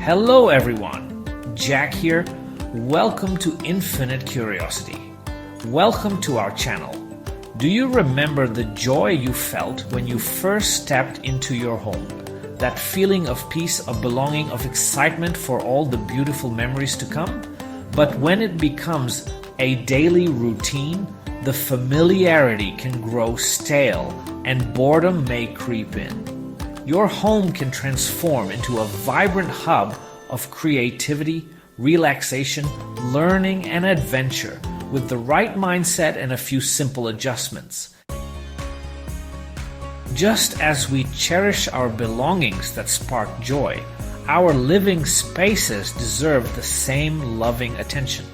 Hello everyone, Jack here. Welcome to Infinite Curiosity. Welcome to our channel. Do you remember the joy you felt when you first stepped into your home? That feeling of peace, of belonging, of excitement for all the beautiful memories to come? But when it becomes a daily routine, the familiarity can grow stale and boredom may creep in. Your home can transform into a vibrant hub of creativity, relaxation, learning, and adventure with the right mindset and a few simple adjustments. Just as we cherish our belongings that spark joy, our living spaces deserve the same loving attention.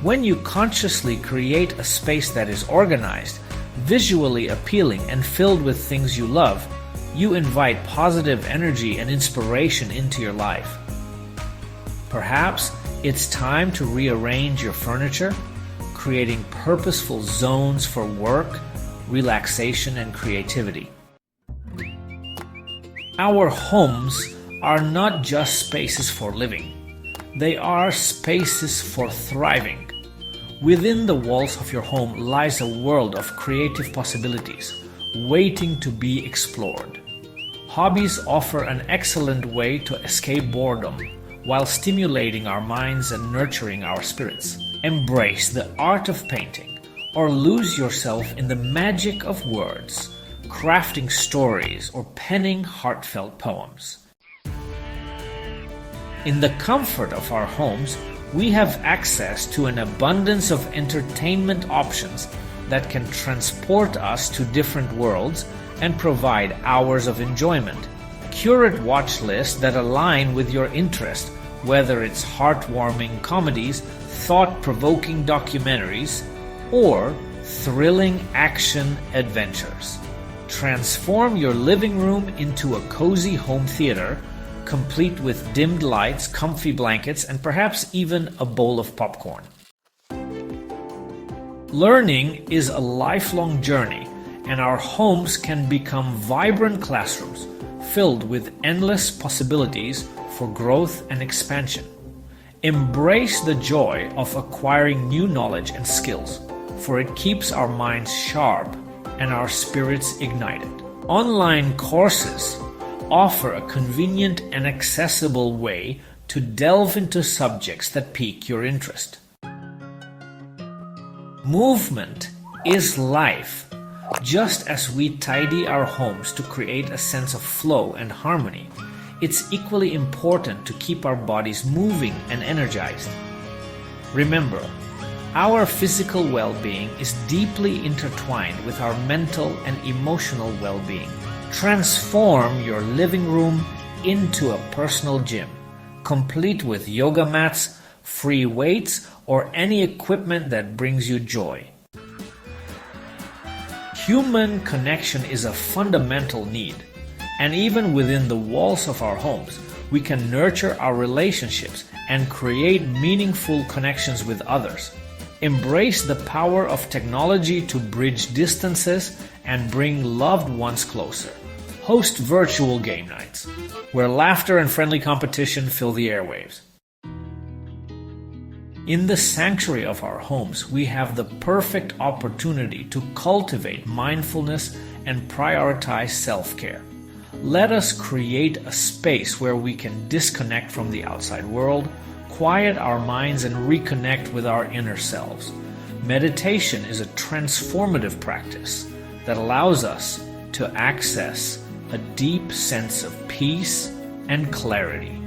When you consciously create a space that is organized, visually appealing, and filled with things you love, you invite positive energy and inspiration into your life. Perhaps it's time to rearrange your furniture, creating purposeful zones for work, relaxation, and creativity. Our homes are not just spaces for living. They are spaces for thriving. Within the walls of your home lies a world of creative possibilities, waiting to be explored. Hobbies offer an excellent way to escape boredom while stimulating our minds and nurturing our spirits. Embrace the art of painting or lose yourself in the magic of words, crafting stories or penning heartfelt poems. In the comfort of our homes, we have access to an abundance of entertainment options that can transport us to different worlds and provide hours of enjoyment. Curate watch lists that align with your interest, whether it's heartwarming comedies, thought-provoking documentaries, or thrilling action adventures. Transform your living room into a cozy home theater, complete with dimmed lights, comfy blankets, and perhaps even a bowl of popcorn. Learning is a lifelong journey, and our homes can become vibrant classrooms filled with endless possibilities for growth and expansion. Embrace the joy of acquiring new knowledge and skills, for it keeps our minds sharp and our spirits ignited. Online courses offer a convenient and accessible way to delve into subjects that pique your interest. Movement is life. Just as we tidy our homes to create a sense of flow and harmony, it's equally important to keep our bodies moving and energized. Remember, our physical well-being is deeply intertwined with our mental and emotional well-being. Transform your living room into a personal gym, complete with yoga mats, free weights, or any equipment that brings you joy. Human connection is a fundamental need, and even within the walls of our homes, we can nurture our relationships and create meaningful connections with others. Embrace the power of technology to bridge distances and bring loved ones closer. Host virtual game nights, where laughter and friendly competition fill the airwaves. In the sanctuary of our homes, we have the perfect opportunity to cultivate mindfulness and prioritize self-care. Let us create a space where we can disconnect from the outside world, quiet our minds, and reconnect with our inner selves. Meditation is a transformative practice that allows us to access a deep sense of peace and clarity.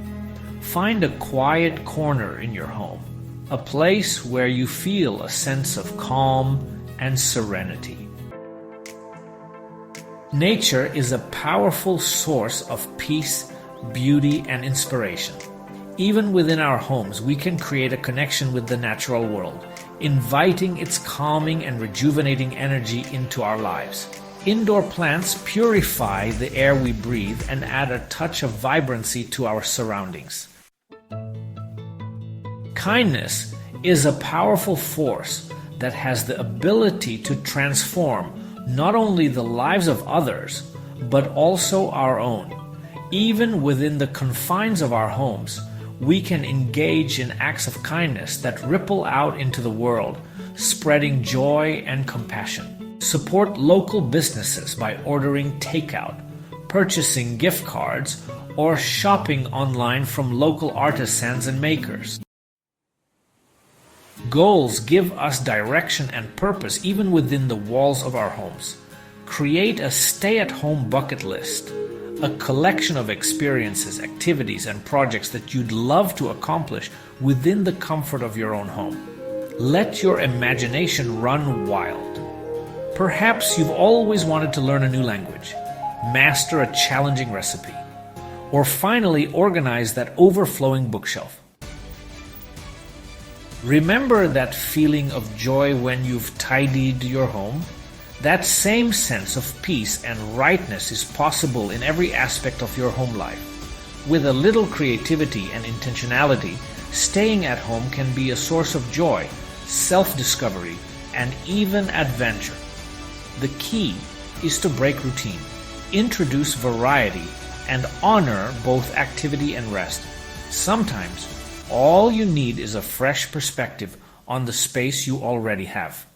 Find a quiet corner in your home, a place where you feel a sense of calm and serenity. Nature is a powerful source of peace, beauty, and inspiration. Even within our homes, we can create a connection with the natural world, inviting its calming and rejuvenating energy into our lives. Indoor plants purify the air we breathe and add a touch of vibrancy to our surroundings. Kindness is a powerful force that has the ability to transform not only the lives of others, but also our own. Even within the confines of our homes, we can engage in acts of kindness that ripple out into the world, spreading joy and compassion. Support local businesses by ordering takeout, purchasing gift cards, or shopping online from local artisans and makers. Goals give us direction and purpose even within the walls of our homes. Create a stay-at-home bucket list, a collection of experiences, activities, and projects that you'd love to accomplish within the comfort of your own home. Let your imagination run wild. Perhaps you've always wanted to learn a new language, master a challenging recipe, or finally organize that overflowing bookshelf. Remember that feeling of joy when you've tidied your home? That same sense of peace and rightness is possible in every aspect of your home life. With a little creativity and intentionality, staying at home can be a source of joy, self-discovery, and even adventure. The key is to break routine, introduce variety, and honor both activity and rest. Sometimes, all you need is a fresh perspective on the space you already have.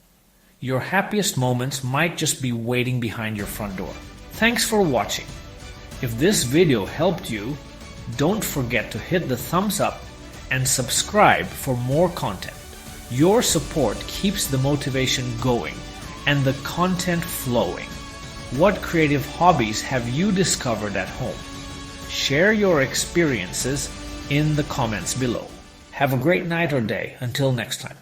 Your happiest moments might just be waiting behind your front door. Thanks for watching. If this video helped you, don't forget to hit the thumbs up and subscribe for more content. Your support keeps the motivation going and the content flowing. What creative hobbies have you discovered at home? Share your experiences in the comments below. Have a great night or day. Until next time.